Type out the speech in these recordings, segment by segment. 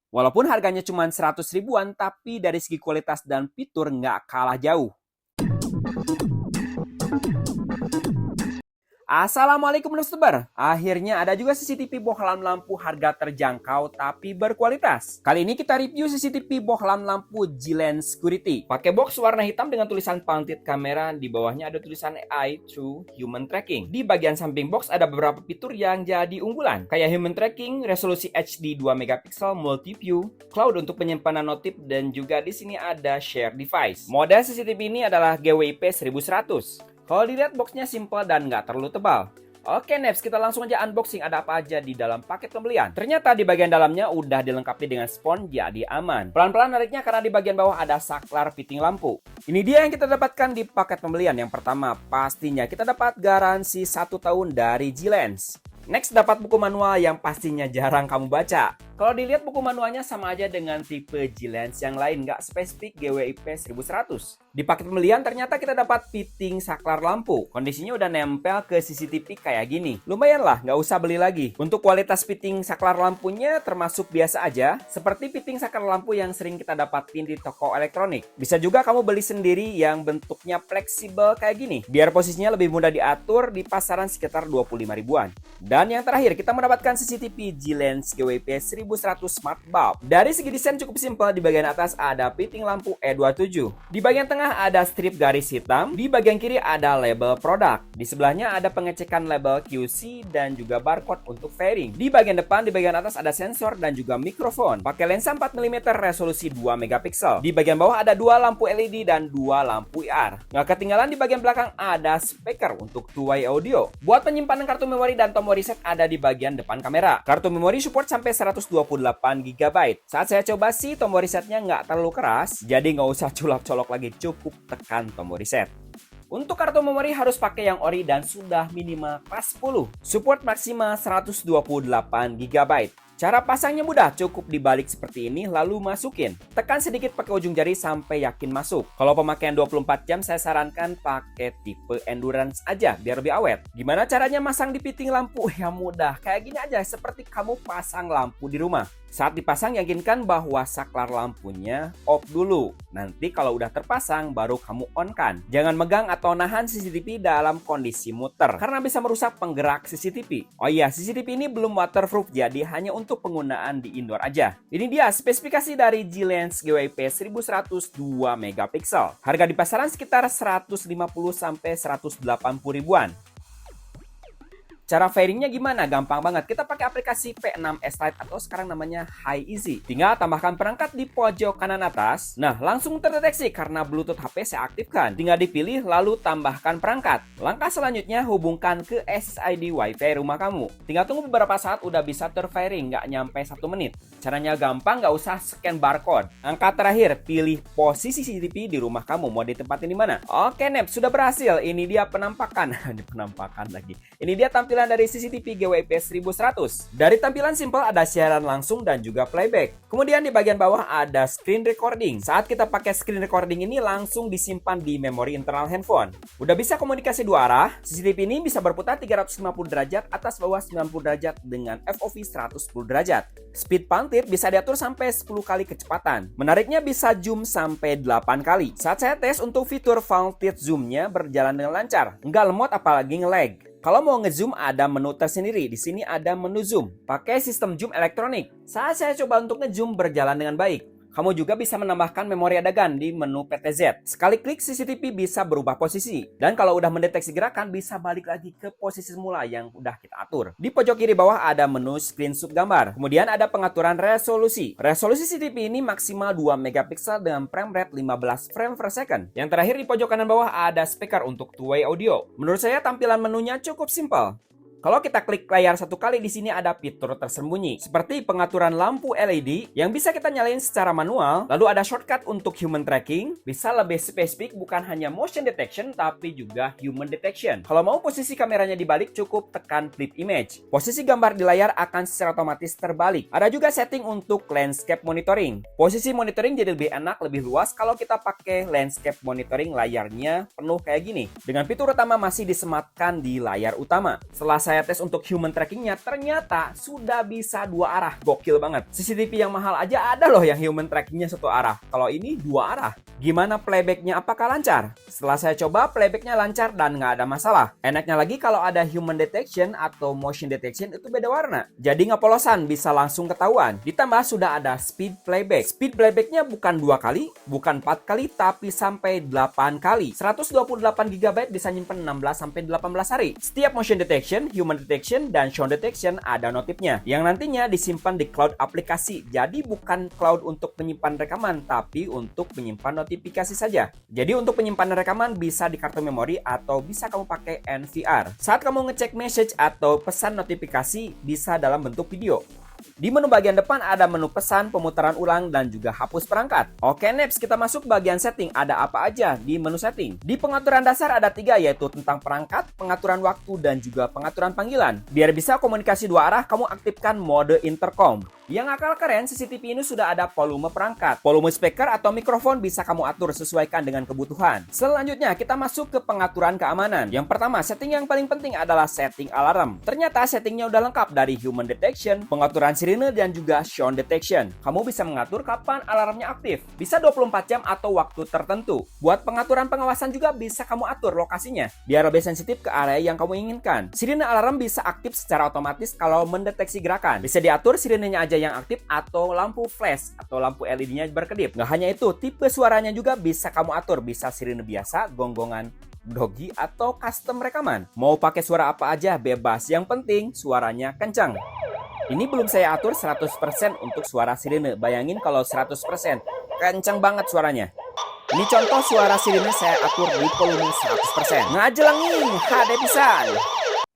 Walaupun harganya cuma 100 ribuan, tapi dari segi kualitas dan fitur nggak kalah jauh. Assalamualaikum Nustuber. Akhirnya ada juga CCTV bohlam lampu harga terjangkau tapi berkualitas. Kali ini kita review CCTV bohlam lampu G-Lens Security. Pakai box warna hitam dengan tulisan Pointed Camera, di bawahnya ada tulisan AI True Human Tracking. Di bagian samping box ada beberapa fitur yang jadi unggulan, kayak Human Tracking, resolusi HD 2 megapiksel, Multi View, Cloud untuk penyimpanan notif, dan juga di sini ada Share Device. Model CCTV ini adalah GWIP 1100. Kalau dilihat boxnya simple dan nggak terlalu tebal. Oke Neps, kita langsung aja unboxing ada apa aja di dalam paket pembelian. Ternyata di bagian dalamnya udah dilengkapi dengan spons, jadi aman. Pelan-pelan nariknya karena di bagian bawah ada saklar fitting lampu. Ini dia yang kita dapatkan di paket pembelian. Yang pertama, pastinya kita dapat garansi 1 tahun dari G-Lens. Next, dapat buku manual yang pastinya jarang kamu baca. Kalau dilihat buku manualnya sama aja dengan tipe G-Lens yang lain, nggak spesifik GWIP 1100. Di paket pembelian ternyata kita dapat fitting saklar lampu. Kondisinya udah nempel ke CCTV kayak gini. Lumayan lah, nggak usah beli lagi. Untuk kualitas fitting saklar lampunya termasuk biasa aja, seperti fitting saklar lampu yang sering kita dapatin di toko elektronik. Bisa juga kamu beli sendiri yang bentuknya fleksibel kayak gini, biar posisinya lebih mudah diatur di pasaran sekitar 25 ribuan. Dan yang terakhir, kita mendapatkan CCTV G-Lens GWP 1100 Smart Bulb. Dari segi desain cukup simpel, di bagian atas ada fitting lampu E27. Di bagian tengah ada strip garis hitam, di bagian kiri ada label produk. Di sebelahnya ada pengecekan label QC dan juga barcode untuk fairing. Di bagian depan, di bagian atas ada sensor dan juga mikrofon. Pakai lensa 4 mm resolusi 2 megapiksel. Di bagian bawah ada 2 lampu LED dan 2 lampu IR. Nggak ketinggalan di bagian belakang ada speaker untuk two-way audio. Buat penyimpanan kartu memori dan tombol reset ada di bagian depan kamera. Kartu memori support sampai 128 GB. Saat saya coba sih tombol resetnya nggak terlalu keras, jadi nggak usah colok-colok lagi, cukup tekan tombol reset. Untuk kartu memori harus pakai yang ori dan sudah minimal kelas 10. Support maksimal 128 GB. Cara pasangnya mudah, cukup dibalik seperti ini lalu masukin. Tekan sedikit pakai ujung jari sampai yakin masuk. Kalau pemakaian 24 jam saya sarankan pakai tipe endurance aja biar lebih awet. Gimana caranya masang di fitting lampu? Ya mudah, kayak gini aja seperti kamu pasang lampu di rumah. Saat dipasang yakinkan bahwa saklar lampunya off dulu. Nanti kalau udah terpasang baru kamu on kan. Jangan megang atau nahan CCTV dalam kondisi muter karena bisa merusak penggerak CCTV. Oh iya, CCTV ini belum waterproof jadi hanya untuk penggunaan di indoor aja. Ini dia spesifikasi dari G-Lens GWP 1100 2 megapiksel. Harga di pasaran sekitar 150 sampai 180 ribuan. Cara fairingnya gimana? Gampang banget. Kita pakai aplikasi P6s Lite atau sekarang namanya HiEasy. Tinggal tambahkan perangkat di pojok kanan atas. Nah, langsung terdeteksi karena Bluetooth HP saya aktifkan. Tinggal dipilih lalu tambahkan perangkat. Langkah selanjutnya hubungkan ke SSID WiFi rumah kamu. Tinggal tunggu beberapa saat udah bisa terfairing, nggak nyampe 1 menit. Caranya gampang, nggak usah scan barcode. Angka terakhir, pilih posisi CCTV di rumah kamu. Mau ditempatin di mana? Oke, Nep, sudah berhasil. Ini dia penampakan. Ini penampakan lagi. Ini dia tampilan dari CCTV GWP 1100. Dari tampilan simple ada siaran langsung dan juga playback. Kemudian di bagian bawah ada screen recording. Saat kita pakai screen recording ini langsung disimpan di memori internal handphone. Udah bisa komunikasi dua arah. CCTV ini bisa berputar 350 derajat atas bawah 90 derajat dengan FOV 110 derajat. Speed Pointed bisa diatur sampai 10 kali kecepatan. Menariknya bisa zoom sampai 8 kali. Saat saya tes untuk fitur Pointed zoomnya berjalan dengan lancar. Nggak lemot apalagi nge-lag. Kalau mau ngezoom ada menu tersendiri. Di sini ada menu zoom. Pakai sistem zoom elektronik. Saat saya coba untuk ngezoom berjalan dengan baik. Kamu juga bisa menambahkan memori adegan di menu PTZ. Sekali klik CCTV bisa berubah posisi. Dan kalau udah mendeteksi gerakan bisa balik lagi ke posisi semula yang udah kita atur. Di pojok kiri bawah ada menu screenshot gambar. Kemudian ada pengaturan resolusi. Resolusi CCTV ini maksimal 2 megapiksel dengan frame rate 15 frame per second. Yang terakhir di pojok kanan bawah ada speaker untuk two-way audio. Menurut saya tampilan menunya cukup simpel. Kalau kita klik layar satu kali di sini ada fitur tersembunyi seperti pengaturan lampu LED yang bisa kita nyalain secara manual, lalu ada shortcut untuk human tracking, bisa lebih spesifik bukan hanya motion detection tapi juga human detection. Kalau mau posisi kameranya dibalik cukup tekan flip image. Posisi gambar di layar akan secara otomatis terbalik. Ada juga setting untuk landscape monitoring. Posisi monitoring jadi lebih enak, lebih luas kalau kita pakai landscape monitoring layarnya penuh kayak gini. Dengan fitur utama masih disematkan di layar utama. Setelah saya tes untuk human trackingnya, ternyata sudah bisa 2 arah. Gokil banget. CCTV yang mahal aja ada loh yang human trackingnya 1 arah. Kalau ini 2 arah. Gimana playbacknya? Apakah lancar? Setelah saya coba, playbacknya lancar dan nggak ada masalah. Enaknya lagi kalau ada human detection atau motion detection itu beda warna. Jadi nggak polosan, bisa langsung ketahuan. Ditambah sudah ada speed playback. Speed playbacknya bukan 2 kali, bukan 4 kali, tapi sampai 8 kali. 128 GB bisa nyimpen 16 sampai 18 hari. Setiap motion detection, human detection, dan sound detection ada notifnya. Yang nantinya disimpan di cloud aplikasi. Jadi bukan cloud untuk menyimpan rekaman, tapi untuk menyimpan notifikasi saja. Jadi untuk penyimpanan rekaman bisa di kartu memori atau bisa kamu pakai NVR. Saat kamu ngecek message atau pesan notifikasi bisa dalam bentuk video. Di menu bagian depan ada menu pesan, pemutaran ulang, dan juga hapus perangkat. Oke, next kita masuk bagian setting. Ada apa aja di menu setting? Di pengaturan dasar ada 3, yaitu tentang perangkat, pengaturan waktu, dan juga pengaturan panggilan. Biar bisa komunikasi 2 arah, kamu aktifkan mode intercom. Yang akal keren, CCTV ini sudah ada volume perangkat. Volume speaker atau mikrofon bisa kamu atur sesuaikan dengan kebutuhan. Selanjutnya, kita masuk ke pengaturan keamanan. Yang pertama, setting yang paling penting adalah setting alarm. Ternyata settingnya udah lengkap dari human detection, pengaturan sirine, dan juga sound detection. Kamu bisa mengatur kapan alarmnya aktif. Bisa 24 jam atau waktu tertentu. Buat pengaturan pengawasan juga bisa kamu atur lokasinya, biar lebih sensitif ke area yang kamu inginkan. Sirine alarm bisa aktif secara otomatis kalau mendeteksi gerakan. Bisa diatur sirinenya aja yang aktif atau lampu flash atau lampu LED-nya berkedip. Nggak hanya itu, tipe suaranya juga bisa kamu atur. Bisa sirine biasa, gonggongan, doggy, atau custom rekaman. Mau pakai suara apa aja bebas, yang penting suaranya kencang. Ini belum saya atur 100% untuk suara sirine. Bayangin kalau 100%, kencang banget suaranya. Ini contoh suara sirine saya atur di volume 100%. Ngajelengin, HD pisan.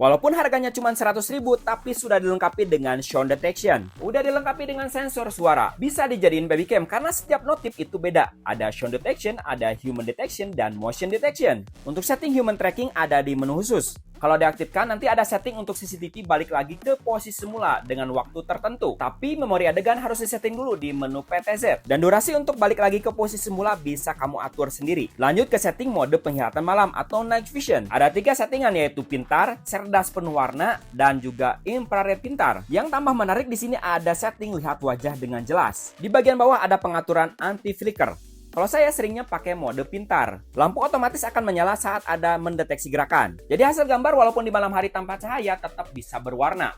Walaupun harganya cuma 100.000, tapi sudah dilengkapi dengan sound detection. Udah dilengkapi dengan sensor suara. Bisa dijadiin baby cam karena setiap notif itu beda. Ada sound detection, ada human detection, dan motion detection. Untuk setting human tracking ada di menu khusus. Kalau diaktifkan, nanti ada setting untuk CCTV balik lagi ke posisi semula dengan waktu tertentu. Tapi memori adegan harus disetting dulu di menu PTZ. Dan durasi untuk balik lagi ke posisi semula bisa kamu atur sendiri. Lanjut ke setting mode penglihatan malam atau night vision. Ada 3 settingan, yaitu pintar, cerdas penuh warna, dan juga infrared pintar. Yang tambah menarik di sini ada setting lihat wajah dengan jelas. Di bagian bawah ada pengaturan anti flicker. Kalau saya seringnya pakai mode pintar. Lampu otomatis akan menyala saat ada mendeteksi gerakan. Jadi hasil gambar walaupun di malam hari tanpa cahaya tetap bisa berwarna.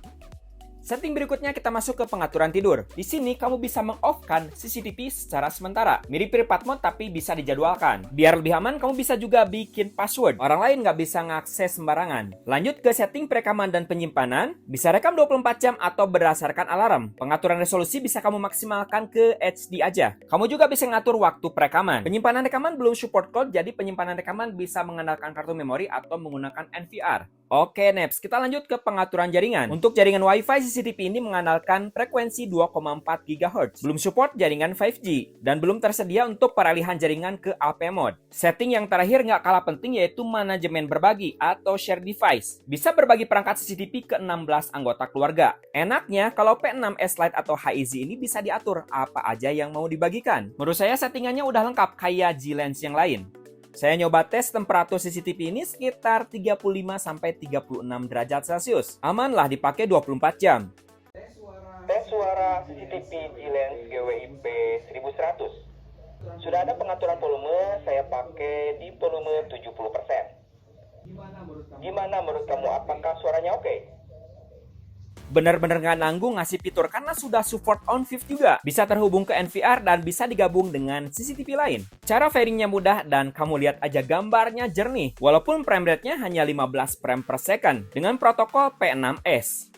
Setting berikutnya kita masuk ke pengaturan tidur. Di sini kamu bisa meng-off-kan CCTV secara sementara. Mirip Privat Mode tapi bisa dijadwalkan. Biar lebih aman, kamu bisa juga bikin password. Orang lain nggak bisa ngakses sembarangan. Lanjut ke setting perekaman dan penyimpanan. Bisa rekam 24 jam atau berdasarkan alarm. Pengaturan resolusi bisa kamu maksimalkan ke HD aja. Kamu juga bisa ngatur waktu perekaman. Penyimpanan rekaman belum support cloud, jadi penyimpanan rekaman bisa mengandalkan kartu memori atau menggunakan NVR. Oke, next kita lanjut ke pengaturan jaringan. Untuk jaringan WiFi, CCTV ini mengandalkan frekuensi 2,4 GHz. Belum support jaringan 5G dan belum tersedia untuk peralihan jaringan ke AP mode. Setting yang terakhir nggak kalah penting yaitu manajemen berbagi atau share device. Bisa berbagi perangkat CCTV ke 16 anggota keluarga. Enaknya kalau P6s Lite atau HiZ ini bisa diatur apa aja yang mau dibagikan. Menurut saya settingannya udah lengkap kayak G-Lens yang lain. Saya nyoba tes temperatur CCTV ini sekitar 35-36 derajat Celcius. Aman lah dipakai 24 jam. Tes suara CCTV G-Lens GWIP 1100. Sudah ada pengaturan volume, saya pakai di volume 70%. Gimana menurut kamu, apakah suaranya oke? Bener-bener nggak nanggung ngasih fitur karena sudah support OnVIF juga. Bisa terhubung ke NVR dan bisa digabung dengan CCTV lain. Cara pairingnya mudah dan kamu lihat aja gambarnya jernih. Walaupun frame rate-nya hanya 15 frame per second dengan protokol P6s.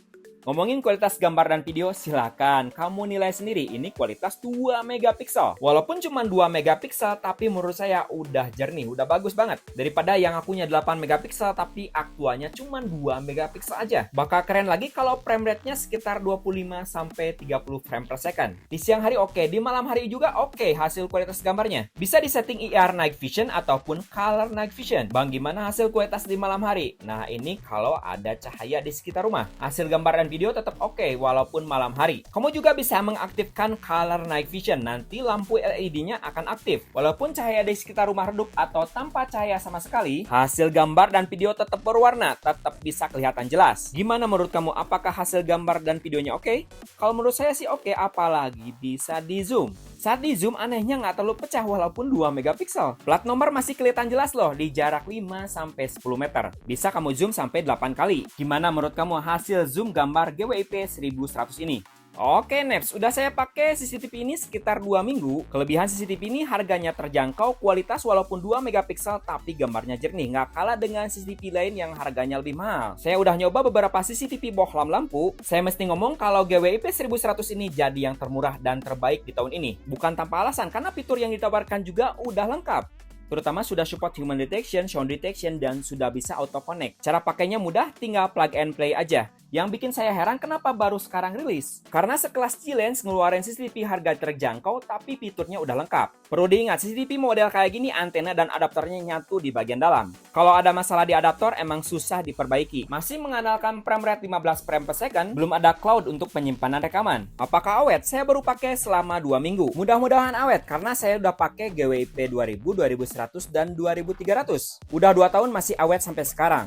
Ngomongin kualitas gambar dan video, silakan kamu nilai sendiri. Ini kualitas 2 megapiksel. Walaupun cuma 2 megapiksel, tapi menurut saya udah jernih, udah bagus banget. Daripada yang akunya 8 megapiksel, tapi aktualnya cuma 2 megapiksel aja. Bakal keren lagi kalau frame rate-nya sekitar 25-30 frame per second. Di siang hari oke, di malam hari juga oke hasil kualitas gambarnya. Bisa disetting IR Night Vision ataupun Color Night Vision. Bang, gimana hasil kualitas di malam hari? Nah, ini kalau ada cahaya di sekitar rumah. Hasil gambar dan video video tetap oke walaupun malam hari. Kamu juga bisa mengaktifkan color night vision, nanti lampu LED-nya akan aktif. Walaupun cahaya di sekitar rumah redup atau tanpa cahaya sama sekali, hasil gambar dan video tetap berwarna, tetap bisa kelihatan jelas. Gimana menurut kamu, apakah hasil gambar dan videonya oke? Kalau menurut saya sih oke, apalagi bisa di zoom. Saat di zoom anehnya nggak terlalu pecah walaupun 2 megapiksel. Plat nomor masih kelihatan jelas loh di jarak 5-10 meter. Bisa kamu zoom sampai 8 kali. Gimana menurut kamu hasil zoom gambar GWIP 1100 ini? Oke Neps, udah saya pakai CCTV ini sekitar 2 minggu. Kelebihan CCTV ini harganya terjangkau, kualitas walaupun 2 megapiksel tapi gambarnya jernih. Nggak kalah dengan CCTV lain yang harganya lebih mahal. Saya udah nyoba beberapa CCTV bohlam lampu. Saya mesti ngomong kalau GWIP 1100 ini jadi yang termurah dan terbaik di tahun ini. Bukan tanpa alasan, karena fitur yang ditawarkan juga udah lengkap. Terutama sudah support human detection, sound detection, dan sudah bisa auto connect. Cara pakainya mudah, tinggal plug and play aja. Yang bikin saya heran kenapa baru sekarang rilis. Karena sekelas G-Lens ngeluarin CCTV harga terjangkau tapi fiturnya udah lengkap. Perlu diingat, CCTV model kayak gini antena dan adaptornya nyatu di bagian dalam. Kalau ada masalah di adaptor emang susah diperbaiki. Masih mengandalkan frame rate 15 frame per second, belum ada cloud untuk penyimpanan rekaman. Apakah awet? Saya baru pakai selama 2 minggu. Mudah-mudahan awet karena saya udah pakai GWIP 2000, 2100, dan 2300. Udah 2 tahun masih awet sampai sekarang.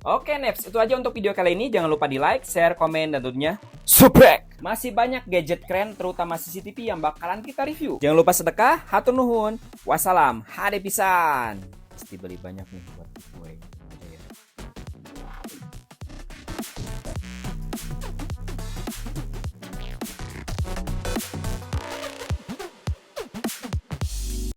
Oke Neps, itu aja untuk video kali ini. Jangan lupa di like, share, komen, dan tentunya subscribe. Masih banyak gadget keren terutama CCTV yang bakalan kita review. Jangan lupa sedekah, hatur nuhun, wassalam, hade pisan. Pasti beli banyak nih buat gue.